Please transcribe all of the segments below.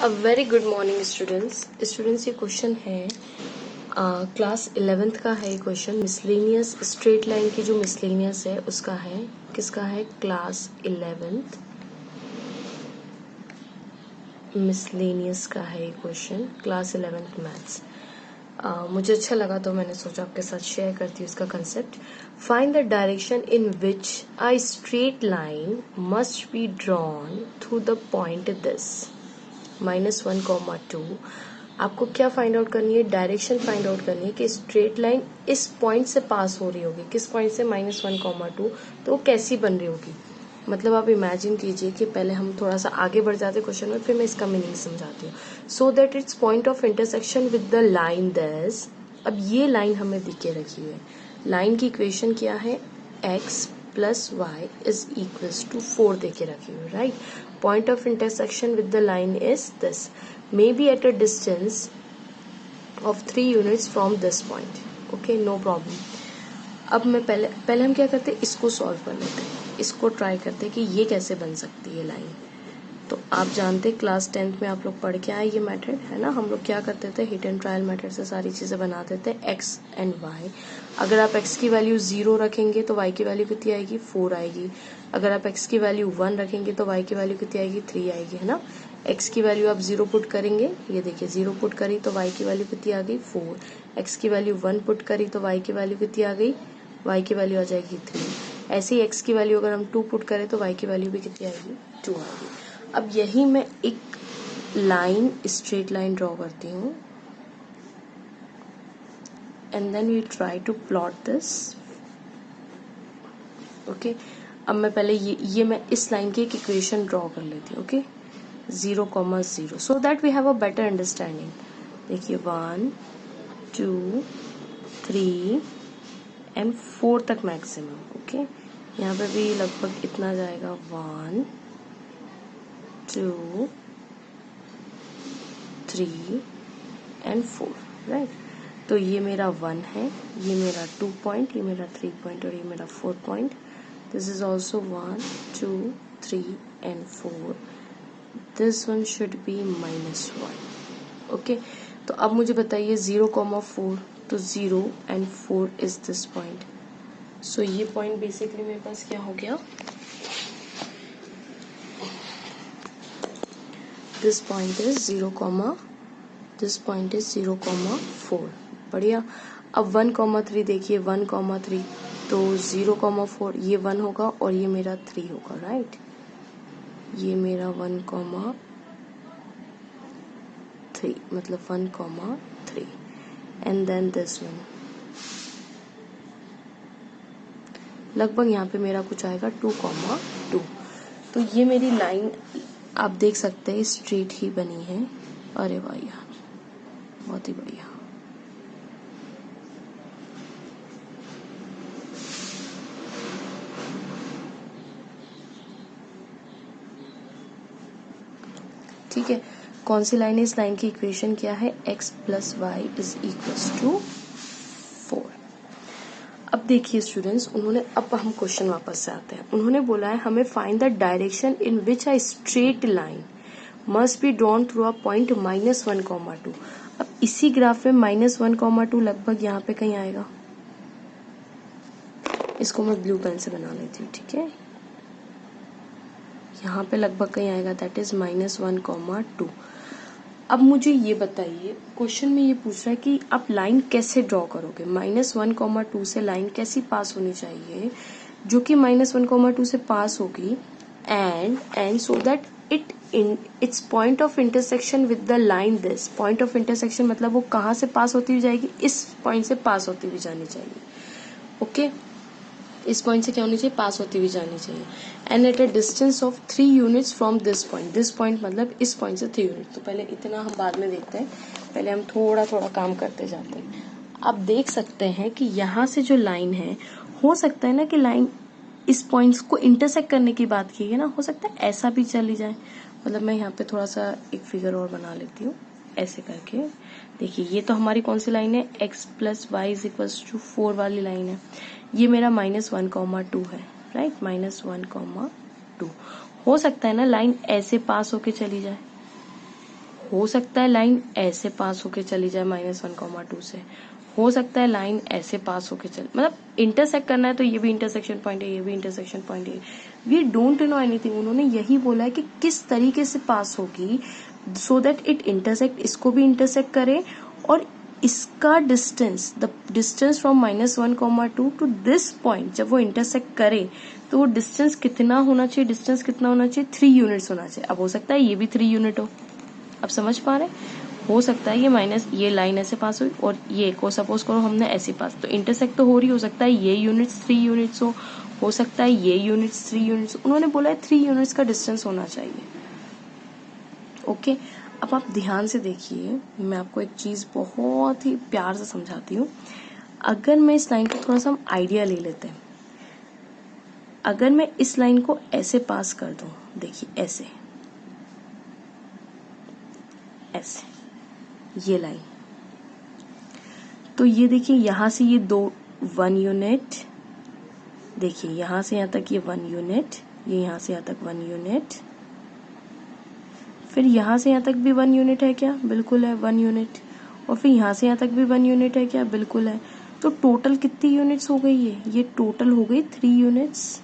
A very good morning students ये question है class 11th का है। ये क्वेश्चन मिसलेनियस स्ट्रेट लाइन की जो मिसलेनियस है उसका है। किसका है? क्लास 11th मिसलेनियस का है ये क्वेश्चन, क्लास 11th मैथ्स। मुझे अच्छा लगा तो मैंने सोचा आपके साथ शेयर करती हूँ इसका concept. Find the direction in which a straight line must be drawn through the point this -1, 2। आपको क्या फाइंड आउट करनी है? डायरेक्शन फाइंड आउट करनी है कि स्ट्रेट लाइन इस पॉइंट से पास हो रही होगी। किस पॉइंट से? -1, 2। तो वो कैसी बन रही होगी? मतलब आप इमेजिन कीजिए कि पहले हम थोड़ा सा आगे बढ़ जाते क्वेश्चन में, फिर मैं इसका मीनिंग समझाती हूँ। So that it's point of intersection with the line this. अब ये लाइन हमें दिख के रखी हुई है। लाइन की इक्वेशन क्या है? x + y = 4 देके रखी हुई, right. Point of intersection with the line is this, may be at a distance of 3 units from this point. Okay, no problem. अब मैं पहले हम क्या करते हैं, इसको सॉल्व कर लेते हैं, इसको ट्राई करते हैं कि ये कैसे बन सकती है लाइन। तो आप जानते हैं क्लास 10th में आप लोग पढ़ के आए ये मेथड, है ना। हम लोग क्या करते थे, हिट एंड ट्रायल मेथड से सारी चीज़ें बनाते थे। एक्स एंड वाई, अगर आप x की वैल्यू 0 रखेंगे तो y की वैल्यू कितनी आएगी? 4 आएगी। अगर आप x की वैल्यू 1 रखेंगे तो y की वैल्यू कितनी आएगी? 3 आएगी, है ना। x की वैल्यू आप 0 पुट करेंगे, ये देखिए 0 पुट करी तो y की वैल्यू कितनी आ गई? 4। x की वैल्यू 1 पुट करी तो y की वैल्यू कितनी आ गई? y की वैल्यू आ जाएगी 3। ऐसे ही x की वैल्यू अगर हम 2 पुट करें तो y की वैल्यू भी कितनी आएगी? 2 आएगी। अब यही मैं एक लाइन, स्ट्रेट लाइन ड्रॉ करती हूँ and then we try to plot this. Okay, अब मैं पहले ये मैं इस लाइन की एक इक्वेशन ड्रॉ कर लेती हूँ। Okay, 0, 0, so that we have a better understanding. देखिए 1, 2, 3 एंड 4 तक मैक्सिमम। ओके, यहाँ पे भी लगभग इतना जाएगा, 1, 2, 3 एंड 4, राइट। तो ये मेरा 1 है, ये मेरा 2 पॉइंट, ये मेरा 3 पॉइंट और ये मेरा 4 point. This is also 1, 2, 3 and 4। This one should be -1। Okay, तो अब मुझे बताइए 0, 4, तो 0 एंड 4 इज दिस पॉइंट। सो ये पॉइंट बेसिकली मेरे पास क्या हो गया? This point is 0, this point is 0, 4। बढ़िया। अब 1, 3 देखिए, 1, 3, तो 0, 4 ये 1 होगा और ये मेरा 3 होगा, राइट। ये मेरा 1, 3, मतलब 1, 3 एंड देन दिस वन। लगभग यहाँ पे मेरा कुछ आएगा 2, 2। तो ये मेरी लाइन आप देख सकते हैं स्ट्रेट ही बनी है। अरे वाह यार, बहुत ही बढ़िया। ठीक है, कौन सी लाइन है? इस लाइन की इक्वेशन क्या है? x + y = 4। अब देखिए स्टूडेंट्स, उन्होंने, अब हम क्वेश्चन वापस से आते हैं। उन्होंने बोला है हमें find the direction in which a straight line must be drawn through a point -1, 2। अब इसी ग्राफ में -1, 2 लगभग यहाँ पे कहीं आएगा। इसको मैं ब्लू पेन से बना लेती हूँ, ठीक है। यहाँ पे लगभग कहीं आएगा, दैट इज -1, 2। अब मुझे ये बताइए, क्वेश्चन में ये पूछ रहा है कि आप लाइन कैसे ड्रॉ करोगे। -1, 2 से लाइन कैसी पास होनी चाहिए जो कि -1, 2 से पास होगी, and so that it's point of intersection with the line this. Point of intersection मतलब वो कहाँ से पास होती हुई जाएगी? इस पॉइंट से पास होती हुई जानी चाहिए। ओके, इस पॉइंट से क्या होनी चाहिए? पास होती हुई जानी चाहिए। And eight a distance of 3 units from this point. This point मतलब इस पॉइंट से 3 यूनिट। तो पहले इतना हम बाद में देखते हैं, पहले हम थोड़ा थोड़ा काम करते जाते हैं। आप देख सकते हैं कि यहाँ से जो लाइन है, हो सकता है ना कि लाइन इस पॉइंट्स को इंटरसेक्ट करने की बात की है ना, हो सकता है ऐसा भी चली जाए। मतलब मैं यहाँ पे थोड़ा सा एक फिगर और बना लेती हूँ, ऐसे करके। देखिए ये तो हमारी कौन सी लाइन है? x + y = 4 वाली लाइन है। ये मेरा -1, 2 है, राइट। -1, 2 हो सकता है ना लाइन ऐसे पास होके चली जाए, हो सकता है लाइन ऐसे पास होके चली जाए -1,2 से, हो सकता है लाइन ऐसे पास होके चले, मतलब इंटरसेक्ट करना है तो ये भी इंटरसेक्शन पॉइंट है, ये भी इंटरसेक्शन पॉइंट है। वी डोंट नो एनीथिंग, उन्होंने यही बोला है कि किस तरीके से पास होगी सो दैट इट इंटरसेक्ट, इसको भी इंटरसेक्ट करे और इसका distance, the distance from -1,2 to this point, जब वो इंटरसेक्ट करे तो वो डिस्टेंस कितना होना चाहिए, डिस्टेंस कितना होना चाहिए, 3 यूनिट्स होना चाहिए। अब हो सकता है ये भी 3 यूनिट हो, अब समझ पा रहे, हो सकता है ये लाइन ऐसे पास हुई और ये को सपोज करो हमने ऐसे पास, तो इंटरसेक्ट तो हो रही, हो सकता है ये यूनिट्स 3 यूनिट्स हो सकता है ये यूनिट्स 3 यूनिट्स, उन्होंने बोला है 3 यूनिट्स का डिस्टेंस होना चाहिए। ओके, अब आप ध्यान से देखिए, मैं आपको एक चीज बहुत ही प्यार से समझाती हूँ। अगर मैं इस लाइन को थोड़ा सा हम आइडिया ले लेते हैं, अगर मैं इस लाइन को ऐसे पास कर दूं, देखिए ऐसे ऐसे ये लाइन, तो ये देखिए यहां से ये 1 यूनिट, देखिए यहां से यहां तक ये 1 यूनिट, ये यहां से यहां तक 1 यूनिट, फिर यहां से यहां तक भी 1 यूनिट है क्या, बिल्कुल है 1 यूनिट, और फिर यहां से यहां तक भी 1 यूनिट है क्या, बिल्कुल है। तो टोटल कितनी यूनिट्स हो गई ये टोटल हो गई 3 यूनिट्स,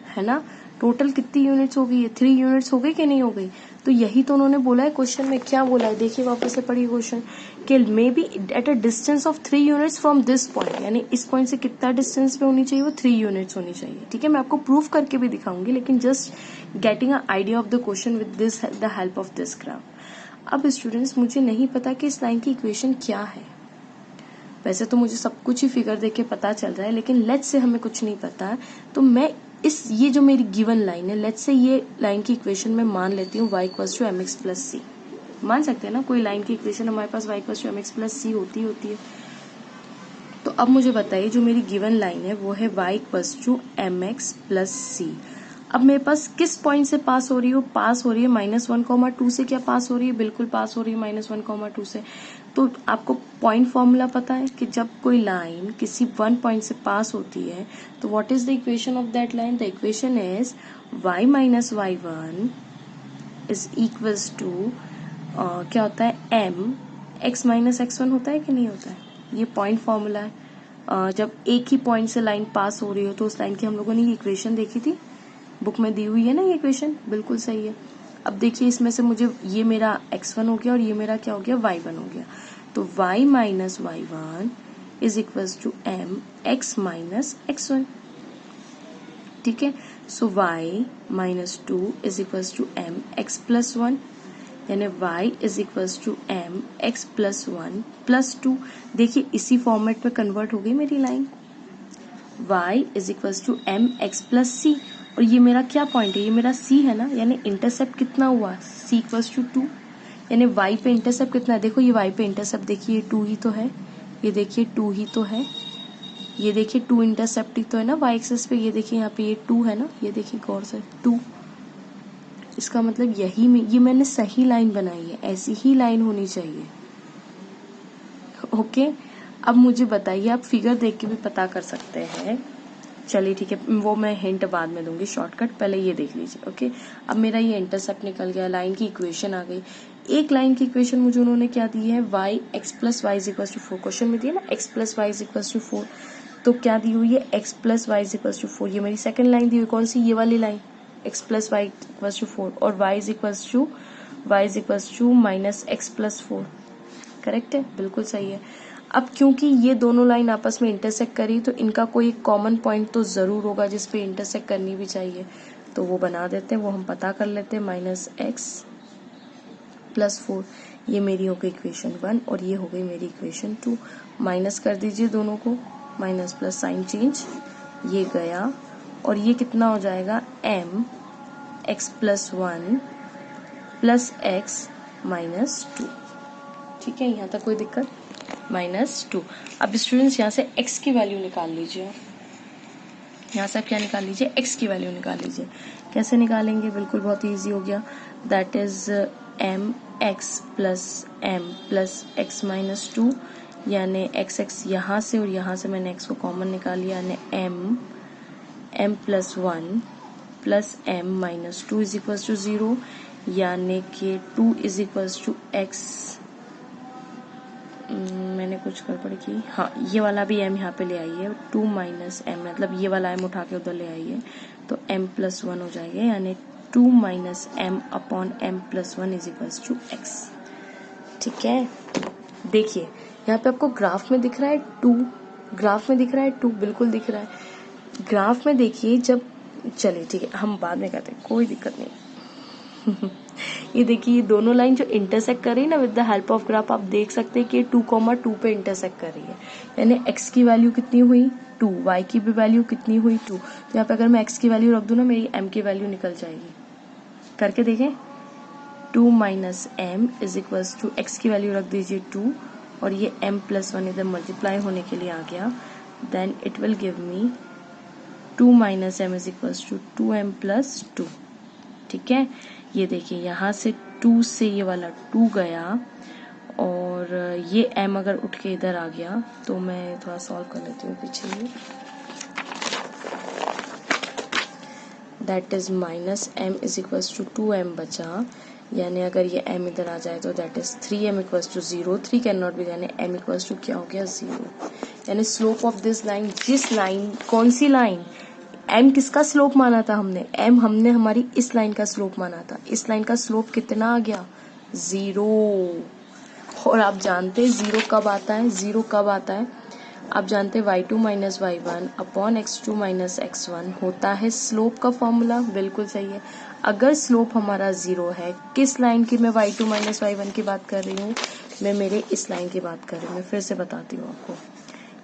है ना। टोटल कितनी यूनिट्स हो गई है, 3 यूनिट्स हो गई कि नहीं हो गई। तो यही तो उन्होंने बोला है क्वेश्चन में, क्या बोला है देखिए वापस से पढ़िए क्वेश्चन, कि मे be at a distance of 3 units from this point, यानी इस पॉइंट से कितना डिस्टेंस पे होनी चाहिए, वो 3 यूनिट्स होनी चाहिए। ठीक है, मैं आपको प्रूफ करके भी दिखाऊंगी, लेकिन just getting a idea of the question with this the help of this graph. अब स्टूडेंट्स, मुझे नहीं पता कि इस लाइन की इक्वेशन क्या है, वैसे तो मुझे सब कुछ ही फिगर देख के पता चल रहा है, लेकिन लेट्स से हमें कुछ नहीं पता है, तो मैं ये जो मेरी गिवन लाइन है, लेट्स से ये लाइन की इक्वेशन मैं मान लेती हूँ y = mx + c, मान सकते हैं ना, कोई लाइन की इक्वेशन हमारे पास y = mx + c होती है। तो अब मुझे बताइए, जो मेरी गिवन लाइन है वो है y = mx + c। अब मेरे पास किस पॉइंट से पास हो रही है, पास हो रही है -1,2 से, क्या पास हो रही है, बिल्कुल पास हो रही है -1,2 से। तो आपको पॉइंट फॉर्मूला पता है कि जब कोई लाइन किसी 1 पॉइंट से पास होती है तो what is the equation of that line, the equation is y - y1 is equals to क्या होता है, m x - x1 होता है कि नहीं होता है, ये पॉइंट फॉर्मूला है। जब एक ही पॉइंट से लाइन पास हो रही हो तो उस लाइन की हम लोगों ने ये इक्वेशन देखी थी, बुक में दी हुई है ना ये इक्वेशन, बिल्कुल सही है। अब देखिए इसमें से मुझे ये मेरा x1 हो गया और ये मेरा क्या हो गया, y1 हो गया। तो y - y1 is equals to m x - x1। ठीक है, so y - 2 is equals to m x + 1, यानी y is equals to m x + 1 + 2। देखिए इसी फॉर्मेट में कन्वर्ट हो गई मेरी line, y is equals to m x + c, और ये मेरा क्या पॉइंट है, ये मेरा c है ना, यानी इंटरसेप्ट कितना हुआ, c = 2, यानी y पे इंटरसेप्ट कितना है, देखो ये y पे इंटरसेप्ट देखिए 2 ही तो है, ये देखिए 2 ही तो है, ये देखिए 2 इंटरसेप्ट ही तो है ना y एक्सिस पे, ये देखिए यहाँ पे ये 2 है ना, ये देखिए गौर से 2, इसका मतलब ये मैंने सही लाइन बनाई है, ऐसी ही लाइन होनी चाहिए। ओके, अब मुझे बताइए, आप फिगर देख के भी पता कर सकते हैं, चलिए ठीक है, वो मैं हिंट बाद में दूंगी शॉर्टकट, पहले ये देख लीजिए। ओके, अब मेरा ये इंटरसेप्ट निकल गया, लाइन की इक्वेशन आ गई। एक लाइन की इक्वेशन मुझे उन्होंने क्या दी है, x + y = 4, क्वेश्चन में दिया ना x + y = 4, तो क्या दी हुई है, x + y = 4, ये मेरी सेकंड लाइन दी हुई, कौन सी, ये वाली लाइन, x + y = 4 और y = -x + 4, करेक्ट है, बिल्कुल सही है। अब क्योंकि ये दोनों लाइन आपस में इंटरसेक्ट करी, तो इनका कोई कॉमन पॉइंट तो जरूर होगा जिस पे इंटरसेक्ट करनी भी चाहिए, तो वो बना देते हैं, वो हम पता कर लेते हैं, -x + 4, ये मेरी हो गई इक्वेशन 1 और ये हो गई मेरी इक्वेशन 2। माइनस कर दीजिए दोनों को, माइनस प्लस साइन चेंज, ये गया और ये कितना हो जाएगा, m x + 1 + x - 2। ठीक है, यहाँ तक कोई दिक्कत, -2। अब स्टूडेंट्स यहाँ से x की वैल्यू निकाल लीजिए, यहाँ से आप क्या निकाल लीजिए, x की वैल्यू निकाल लीजिए। कैसे निकालेंगे, बिल्कुल बहुत इजी हो गया, that is mx + m + x - 2, यानी x यहाँ से और यहाँ से मैंने x को कॉमन निकाल लिया, यानी m + 1 plus m minus 2 is equal to 0, यानी कि 2 इज इक्वल टू एक्स। मैंने कुछ गड़बड़ की, हाँ ये वाला भी m यहाँ पे ले आइए, 2 माइनस एम मतलब ये वाला m उठा के उधर ले आइए तो m प्लस 1 हो जाएगा, यानी 2 minus m upon m plus 1 is equal to x. ठीक है, देखिए यहाँ पे आपको ग्राफ में दिख रहा है 2, ग्राफ में दिख रहा है 2, बिल्कुल दिख रहा है। ग्राफ में देखिए जब, चलिए ठीक है हम बाद में करते हैं, कोई दिक्कत नहीं। ये देखिए ये दोनों लाइन जो इंटरसेक्ट कर रही है ना, with the help of graph आप देख सकते हैं कि 2,2 पे इंटरसेक्ट कर रही है, यानी x की वैल्यू कितनी हुई 2, y की भी वैल्यू कितनी हुई 2। तो यहाँ पे अगर मैं x की वैल्यू रख दूं ना, मेरी m की वैल्यू निकल जाएगी। करके देखें, 2 minus m is equal to x की वैल्यू रख दीजिए 2, और ये m प्लस 1 इधर मल्टीप्लाई होने के लिए आ गया, then it will give me 2 minus m is equal to 2m plus 2। ठीक है, ये देखिए यहाँ से 2 से ये वाला 2 गया, और ये m अगर उठ के इधर आ गया तो मैं थोड़ा सॉल्व कर लेती हूँ पीछे, that is minus m is equal to 2m बचा, यानी अगर ये m इधर आ जाए तो that is 3m equal to 0, 3 can not be, यानी m इक्वल टू क्या हो गया 0। यानी स्लोप ऑफ दिस लाइन, जिस लाइन, कौन सी लाइन, m किसका स्लोप माना था हमने, m हमने हमारी इस लाइन का स्लोप माना था, इस लाइन का स्लोप कितना आ गया 0। और आप जानते हैं 0 कब आता है, 0 कब आता है, आप जानते हैं y2 minus y1 upon x2 minus x1 होता है स्लोप का फॉर्मूला, बिल्कुल सही है। अगर स्लोप हमारा 0 है, किस लाइन की मैं y2 माइनस y1 की बात कर रही हूँ, मैं मेरे इस लाइन की बात कर रही हूँ। मैं फिर से बताती हूँ आपको,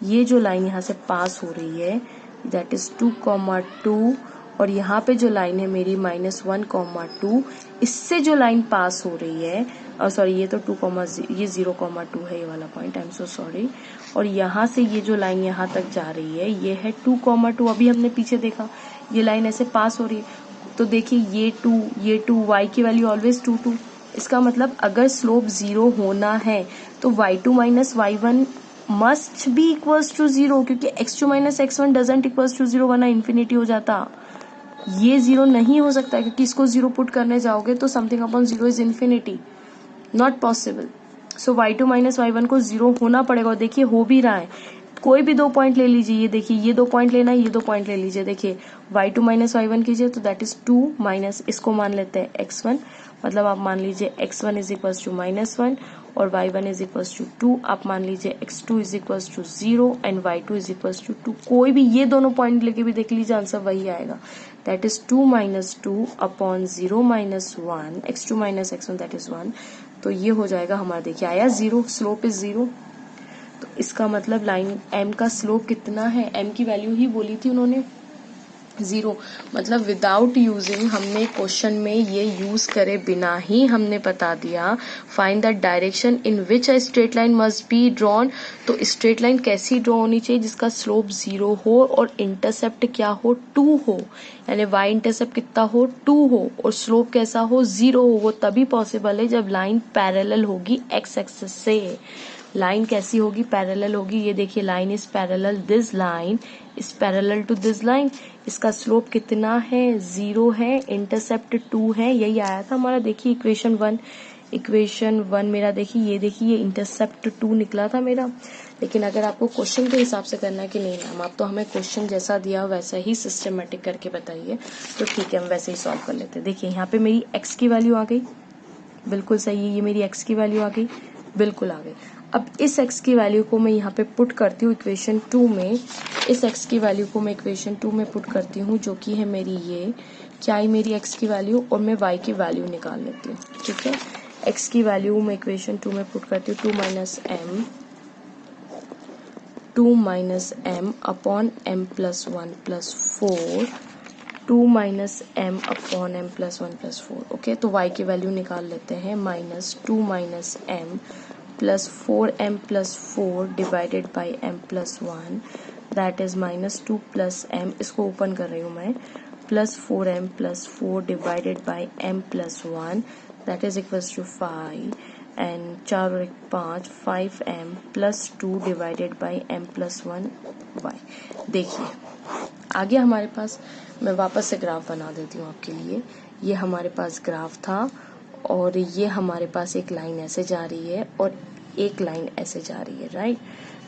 ये जो लाइन यहाँ से पास हो रही है दैट इज 2,2, और यहाँ पे जो लाइन है मेरी -1,2, इससे जो लाइन पास हो रही है, और सॉरी ये तो 0,2 है ये वाला point, I am so sorry, और यहाँ से ये जो लाइन यहाँ तक जा रही है ये है 2,2। अभी हमने पीछे देखा ये लाइन ऐसे पास हो रही है, तो देखिए ये 2 y की वैल्यू ऑलवेज 2, इसका मतलब अगर स्लोप 0 होना है तो y2 minus y1 must be equals to 0, क्योंकि x2 minus x1 doesn't equals to 0, वरना इन्फिनिटी हो जाता। ये 0 नहीं हो सकता, क्योंकि इसको 0 पुट करने जाओगे तो something upon 0 is infinity, not possible. So y2 minus y1 को 0 होना पड़ेगा, और देखिए हो भी रहा है। कोई भी 2 पॉइंट ले लीजिए, ये देखिए ये 2 पॉइंट लेना है, ये 2 पॉइंट ले लीजिए, देखिए y2 माइनस y1 कीजिए तो दैट इज 2 माइनस, इसको मान लेते हैं x1, मतलब आप मान लीजिए x1 इज इक्वल टू -1 और y1 इज इक्वल टू 2, आप मान लीजिए x2 is equal to 0 and y2 is equal to 2। कोई भी ये दोनों पॉइंट लेके भी देख लीजिए, आंसर वही आएगा, that is 2 minus 2 upon 0 minus 1, x2 minus x1 that is 1। तो ये हो जाएगा हमारा, देखिए आया 0, स्लोप इज 0। तो इसका मतलब लाइन m का स्लोप कितना है, m की वैल्यू ही बोली थी उन्होंने 0, मतलब विदाउट यूजिंग, हमने क्वेश्चन में ये यूज करे बिना ही हमने बता दिया find the direction in which a straight line must be drawn. तो स्ट्रेट लाइन कैसी ड्रॉ होनी चाहिए, जिसका स्लोप 0 हो और इंटरसेप्ट क्या हो 2 हो, यानी y इंटरसेप्ट कितना हो 2 हो, और स्लोप कैसा हो 0 हो। वो तभी पॉसिबल है जब लाइन पैरेलल होगी x एक्सिस से। लाइन कैसी होगी, पैरेलल होगी। ये देखिए line is parallel, this line is parallel to this line. इसका स्लोप कितना है 0 है, इंटरसेप्ट 2 है, यही आया था हमारा। देखिए इक्वेशन 1 मेरा, देखिए ये देखिए इंटरसेप्ट 2 निकला था मेरा। लेकिन अगर आपको क्वेश्चन के हिसाब से करना है कि नहीं मैम आप तो हमें क्वेश्चन जैसा दिया वैसा ही सिस्टमेटिक करके बताइए, तो ठीक है हम वैसे ही सॉल्व कर लेते हैं। देखिए यहाँ पे मेरी x की वैल्यू आ गई, बिल्कुल सही है, ये मेरी x की वैल्यू आ गई, बिल्कुल आ गई। अब इस x की वैल्यू को मैं यहाँ पे पुट करती हूँ इक्वेशन 2 में, इस x की वैल्यू को मैं इक्वेशन 2 में पुट करती हूँ, जो कि है मेरी ये क्या है मेरी x की वैल्यू, और मैं y की वैल्यू निकाल लेती हूँ। ठीक है, x की वैल्यू मैं इक्वेशन 2 में पुट करती हूँ, 2 minus m upon m plus 1 plus 4, 2 minus m upon m plus 1 plus 4। Okay, तो y की वैल्यू निकाल लेते हैं, -2 minus m plus 4m plus 4 divided by m plus 1, that is -2 plus m, इसको ओपन कर रही हूँ मैं, plus 4m plus 4 divided by m plus 1, that is equals to 5, and 4 और 1 5, 5m plus 2 divided by m plus 1 y। देखिए आगे हमारे पास, मैं वापस से ग्राफ बना देती हूँ आपके लिए। ये हमारे पास ग्राफ था और ये हमारे पास एक लाइन ऐसे जा रही है और एक लाइन ऐसे जा रही है, राइट।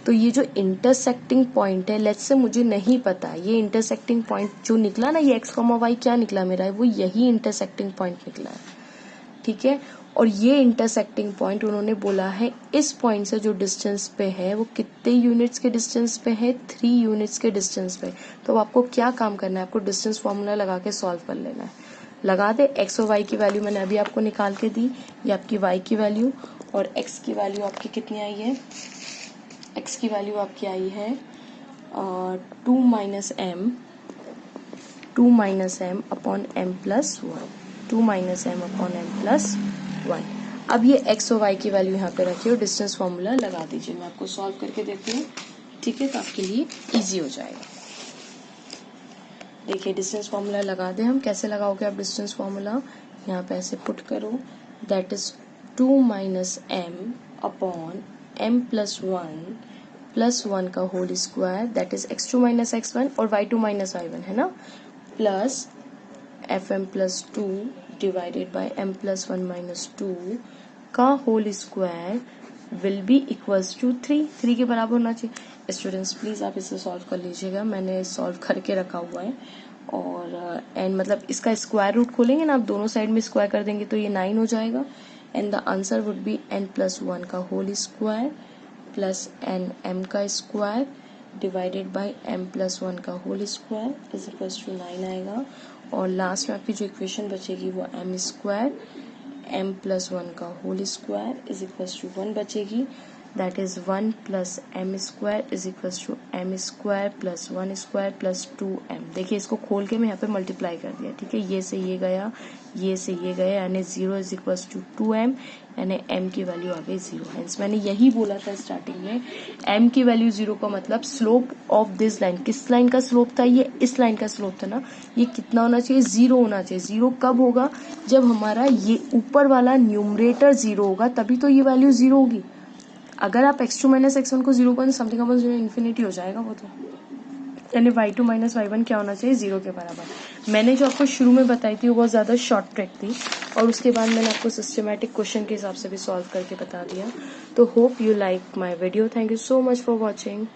तो ये जो इंटरसेक्टिंग पॉइंट है, लेट्स से मुझे नहीं पता ये इंटरसेक्टिंग पॉइंट जो निकला ना, ये x, y क्या निकला मेरा है, वो यही इंटरसेक्टिंग पॉइंट निकला है, ठीक है। और ये इंटरसेक्टिंग पॉइंट उन्होंने बोला है इस पॉइंट से जो डिस्टेंस पे है वो कितने यूनिट्स के डिस्टेंस पे है, 3 यूनिट्स के डिस्टेंस पे। तो आपको क्या काम करना है, आपको डिस्टेंस फॉर्मूला लगा के सॉल्व कर लेना है। लगा दे, x और y की वैल्यू मैंने अभी आपको निकाल के दी, ये आपकी y की वैल्यू, और x की वैल्यू आपकी कितनी आई है, x की वैल्यू आपकी आई है 2 minus m upon m plus 1, 2 minus m upon m plus 1। अब ये x और y की वैल्यू यहाँ पे रखिए और डिस्टेंस फॉर्मूला लगा दीजिए। मैं आपको सॉल्व करके देती हूँ, ठीक है, तो आपके लिए इजी हो जाएगा। देखिए डिस्टेंस फॉर्मूला लगा दे हम, कैसे लगाओगे आप डिस्टेंस फॉर्मूला, यहाँ पे ऐसे पुट करो, that is 2 minus m upon m plus 1 का whole square, that is x2 minus x1 और y2 माइनस y1 है ना, plus fm plus 2 divided by m plus 1 minus 2 का whole square will be equals to 3 के बराबर होना चाहिए। Students please आप इसे सॉल्व कर लीजिएगा, मैंने सॉल्व करके रखा हुआ है। और एंड मतलब इसका स्क्वायर रूट खोलेंगे ना आप, दोनों साइड में स्क्वायर कर देंगे तो ये 9 हो जाएगा। And the answer would be n plus 1 का whole square plus n m का स्क्वायर डिवाइडेड बाय m प्लस 1 का whole square is equals to 9 आएगा। और लास्ट में आपकी जो इक्वेशन बचेगी वो m स्क्वायर m प्लस 1 का whole square is equals to 1 बचेगी, that is 1 plus m square is equals to m square plus 1 square plus 2m। देखिए इसको खोल के मैं यहाँ पे मल्टीप्लाई कर दिया, ठीक है, ये से ये गया, ये से ये गया, यानी 0 इज इक्वल्स टू 2m, यानी m की वैल्यू आ गई 0। हेंस मैंने यही बोला था स्टार्टिंग में, m की वैल्यू 0 का मतलब स्लोप ऑफ दिस लाइन, किस लाइन का स्लोप था, ये इस लाइन का स्लोप था ना, ये कितना होना चाहिए, 0 होना चाहिए। 0 कब होगा, जब हमारा ये ऊपर वाला न्यूमरेटर 0 होगा, तभी तो ये वैल्यू 0 होगी। अगर आप x2 माइनस x1 को 0 करें, समथिंग अपॉन 0 इन्फिनिटी हो जाएगा वो तो, यानी y2 माइनस y1 क्या होना चाहिए, 0 के बराबर। मैंने जो आपको शुरू में बताई थी वो बहुत ज़्यादा शॉर्ट ट्रिक थी, और उसके बाद मैंने आपको सिस्टमेटिक क्वेश्चन के हिसाब से भी सॉल्व करके बता दिया। तो hope you like my video, thank you so much for watching.